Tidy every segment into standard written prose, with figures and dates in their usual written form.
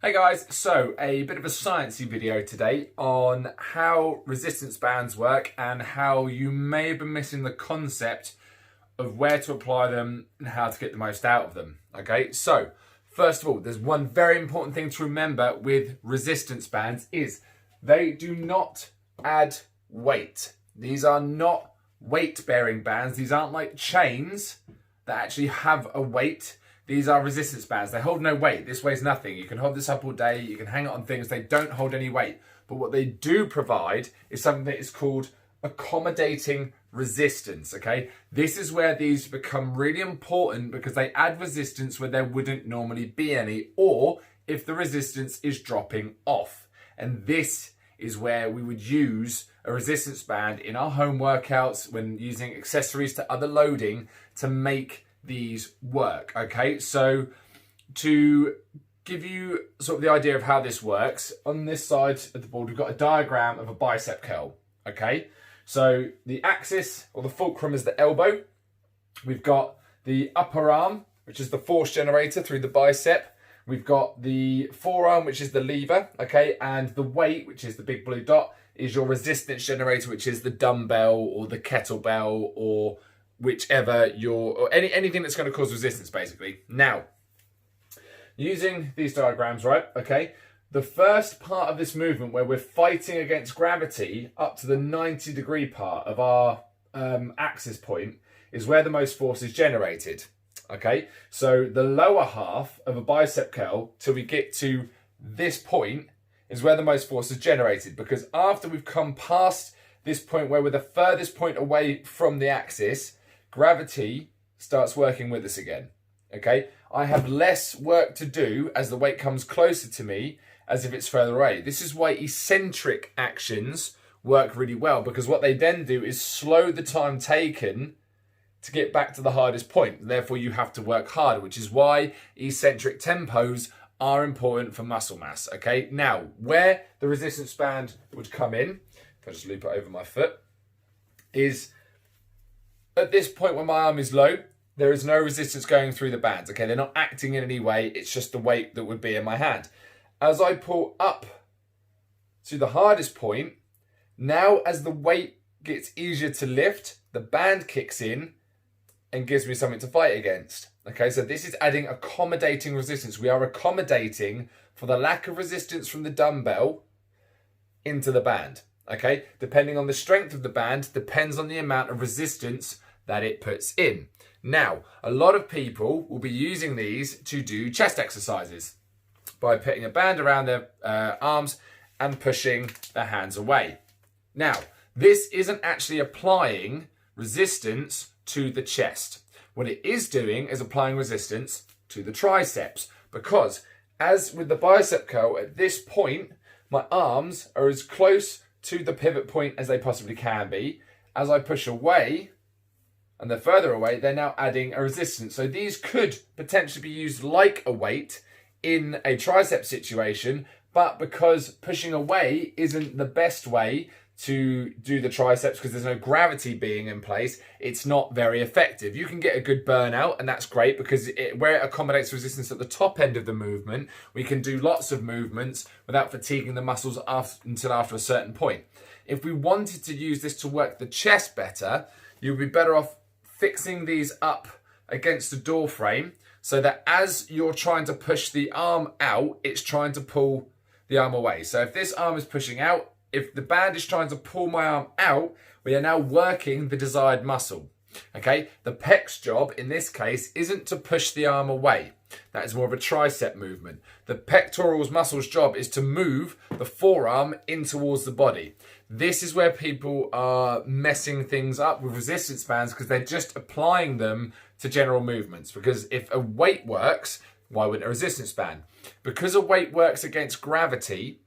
Hey guys, so a bit of a sciencey video today on how resistance bands work and how you may have been missing the concept of where to apply them and how to get the most out of them. Okay, so first of all, there's one very important thing to remember with resistance bands is they do not add weight. These are not weight-bearing bands. These aren't like chains that actually have a weight. These are resistance bands. They hold no weight. This weighs nothing. You can hold this up all day. You can hang it on things. They don't hold any weight. But what they do provide is something that is called accommodating resistance, okay? This is where these become really important because they add resistance where there wouldn't normally be any, or if the resistance is dropping off. And this is where we would use a resistance band in our home workouts when using accessories to other loading to make these work. Okay, so to give you sort of the idea of how this works, on this side of the board we've got a diagram of a bicep curl. Okay, so the axis or the fulcrum is the elbow. We've got the upper arm, which is the force generator through the bicep. We've got the forearm, which is the lever, okay, and the weight, which is the big blue dot, is your resistance generator, which is the dumbbell or the kettlebell or whichever or anything that's going to cause resistance, basically. Now, using these diagrams, right, okay, the first part of this movement where we're fighting against gravity up to the 90-degree part of our axis point is where the most force is generated. Okay, so the lower half of a bicep curl till we get to this point is where the most force is generated, because after we've come past this point where we're the furthest point away from the axis, gravity starts working with us again. Okay, I have less work to do as the weight comes closer to me as if it's further away. This is why eccentric actions work really well, because what they then do is slow the time taken to get back to the hardest point. Therefore, you have to work harder, which is why eccentric tempos are important for muscle mass. Okay, now where the resistance band would come in, if I just loop it over my foot, is at this point when my arm is low, there is no resistance going through the bands. Okay, they're not acting in any way. It's just the weight that would be in my hand. As I pull up to the hardest point, now as the weight gets easier to lift, the band kicks in and gives me something to fight against. Okay, so this is adding accommodating resistance. We are accommodating for the lack of resistance from the dumbbell into the band. Okay, depending on the strength of the band, depends on the amount of resistance that it puts in. Now, a lot of people will be using these to do chest exercises by putting a band around their arms and pushing their hands away. Now, this isn't actually applying resistance to the chest. What it is doing is applying resistance to the triceps, because as with the bicep curl, at this point, my arms are as close to the pivot point as they possibly can be. As I push away, and they're further away, they're now adding a resistance. So these could potentially be used like a weight in a tricep situation, but because pushing away isn't the best way to do the triceps because there's no gravity being in place, it's not very effective. You can get a good burnout, and that's great because where it accommodates resistance at the top end of the movement, we can do lots of movements without fatiguing the muscles until after a certain point. If we wanted to use this to work the chest better, you'd be better off fixing these up against the door frame so that as you're trying to push the arm out, it's trying to pull the arm away. So if this arm is pushing out, if the band is trying to pull my arm out, we are now working the desired muscle. Okay, the pec's job in this case isn't to push the arm away. That is more of a tricep movement. The pectoral muscle's job is to move the forearm in towards the body. This is where people are messing things up with resistance bands because they're just applying them to general movements. Because if a weight works, why wouldn't a resistance band? Because a weight works against gravity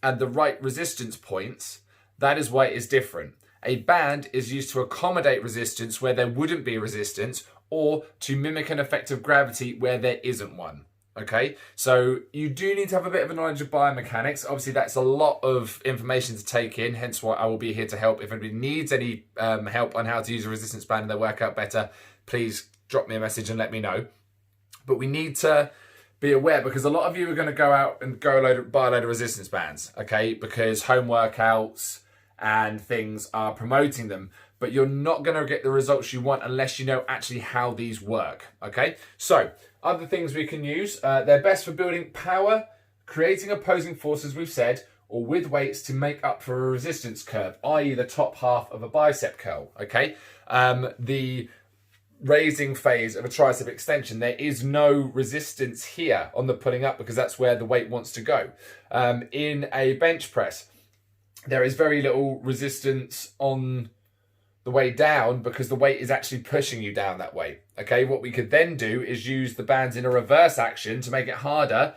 and the right resistance points, that is why it is different. A band is used to accommodate resistance where there wouldn't be resistance, or to mimic an effect of gravity where there isn't one. Okay, so you do need to have a bit of a knowledge of biomechanics. Obviously, that's a lot of information to take in, hence why I will be here to help. If anybody needs any help on how to use a resistance band and their workout better, please drop me a message and let me know. But we need to be aware, because a lot of you are going to go out and buy a load of resistance bands, okay, because home workouts and things are promoting them, but you're not going to get the results you want unless you know actually how these work, okay? So other things we can use, they're best for building power, creating opposing force, as we've said, or with weights to make up for a resistance curve, i.e. the top half of a bicep curl, okay? The raising phase of a tricep extension, there is no resistance here on the pulling up because that's where the weight wants to go. In a bench press, there is very little resistance on the way down because the weight is actually pushing you down that way. Okay, what we could then do is use the bands in a reverse action to make it harder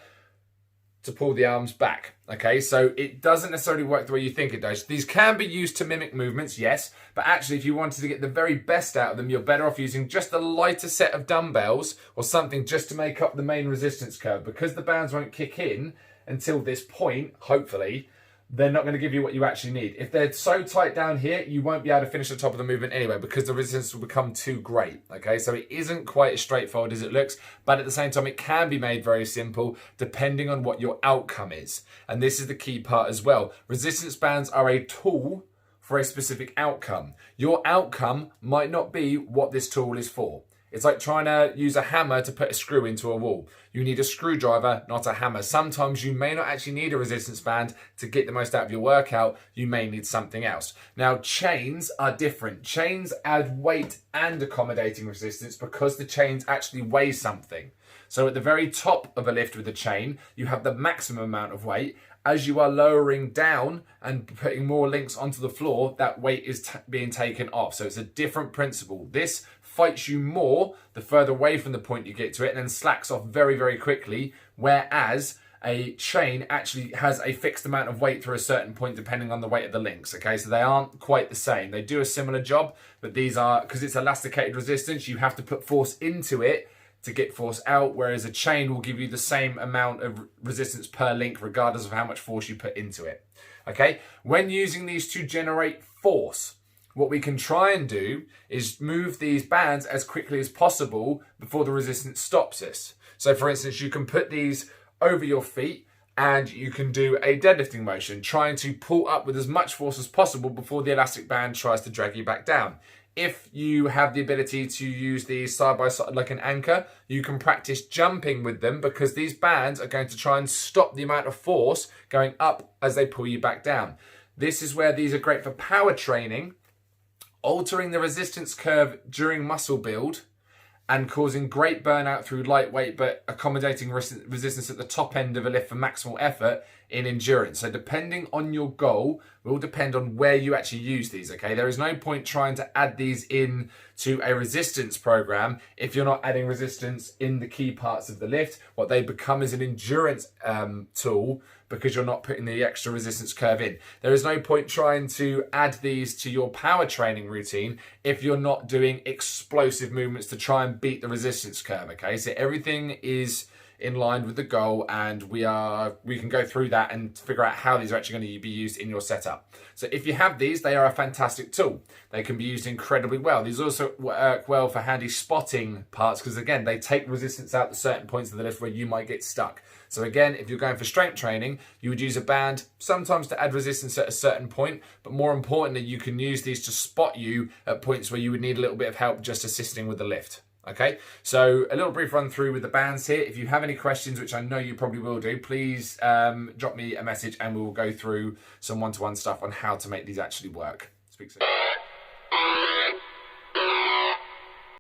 to pull the arms back. Okay, so it doesn't necessarily work the way you think it does. These can be used to mimic movements, yes, but actually if you wanted to get the very best out of them, you're better off using just a lighter set of dumbbells or something just to make up the main resistance curve. Because the bands won't kick in until this point, hopefully, they're not going to give you what you actually need. If they're so tight down here, you won't be able to finish the top of the movement anyway because the resistance will become too great, okay? So it isn't quite as straightforward as it looks, but at the same time, it can be made very simple depending on what your outcome is. And this is the key part as well. Resistance bands are a tool for a specific outcome. Your outcome might not be what this tool is for. It's like trying to use a hammer to put a screw into a wall. You need a screwdriver, not a hammer. Sometimes you may not actually need a resistance band to get the most out of your workout. You may need something else. Now, chains are different. Chains add weight and accommodating resistance because the chains actually weigh something. So at the very top of a lift with a chain, you have the maximum amount of weight. As you are lowering down and putting more links onto the floor, that weight is being taken off. So it's a different principle. This fights you more the further away from the point you get to it and then slacks off very, very quickly, whereas a chain actually has a fixed amount of weight through a certain point depending on the weight of the links, okay? So they aren't quite the same. They do a similar job, but these are, because it's elasticated resistance, you have to put force into it to get force out, whereas a chain will give you the same amount of resistance per link regardless of how much force you put into it, okay? When using these to generate force, what we can try and do is move these bands as quickly as possible before the resistance stops us. So for instance, you can put these over your feet and you can do a deadlifting motion, trying to pull up with as much force as possible before the elastic band tries to drag you back down. If you have the ability to use these side by side like an anchor, you can practice jumping with them because these bands are going to try and stop the amount of force going up as they pull you back down. This is where these are great for power training, altering the resistance curve during muscle build and causing great burnout through lightweight but accommodating resistance at the top end of a lift for maximal effort in endurance. So depending on your goal will depend on where you actually use these, okay? There is no point trying to add these in to a resistance program if you're not adding resistance in the key parts of the lift. What they become is an endurance tool because you're not putting the extra resistance curve in. There is no point trying to add these to your power training routine if you're not doing explosive movements to try and beat the resistance curve, okay? So everything is in line with the goal, and we can go through that and figure out how these are actually going to be used in your setup. So if you have these, they are a fantastic tool. They can be used incredibly well. These also work well for handy spotting parts because again, they take resistance out at certain points of the lift where you might get stuck. So again, if you're going for strength training, you would use a band sometimes to add resistance at a certain point, but more importantly, you can use these to spot you at points where you would need a little bit of help just assisting with the lift. Okay, so a little brief run through with the bands here. If you have any questions, which I know you probably will do, please drop me a message and we will go through some one-to-one stuff on how to make these actually work. Speak soon.